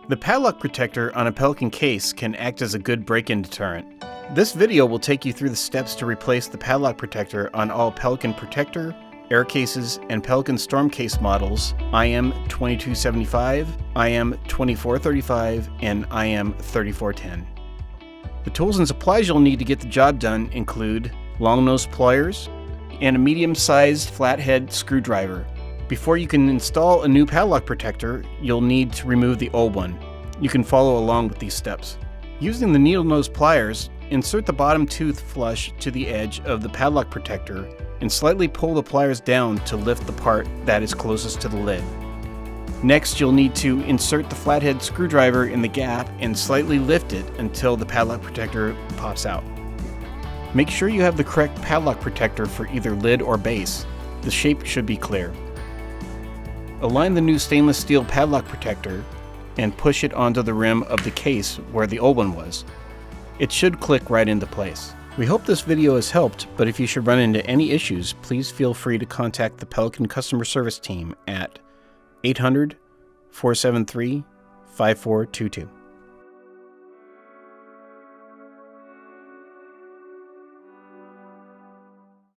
The padlock protector on a Pelican case can act as a good break-in deterrent. This video will take you through the steps to replace the padlock protector on all Pelican protector, air cases, and Pelican storm case models IM2275, IM2435, and IM3410. The tools and supplies you'll need to get the job done include long nose pliers and a medium-sized flathead screwdriver. Before you can install a new padlock protector, you'll need to remove the old one. You can follow along with these steps. Using the needle nose pliers, insert the bottom tooth flush to the edge of the padlock protector and slightly pull the pliers down to lift the part that is closest to the lid. Next, you'll need to insert the flathead screwdriver in the gap and slightly lift it until the padlock protector pops out. Make sure you have the correct padlock protector for either lid or base. The shape should be clear. Align the new stainless steel padlock protector and push it onto the rim of the case where the old one was. It should click right into place. We hope this video has helped, but if you should run into any issues, please feel free to contact the Pelican customer service team at 800-473-5422.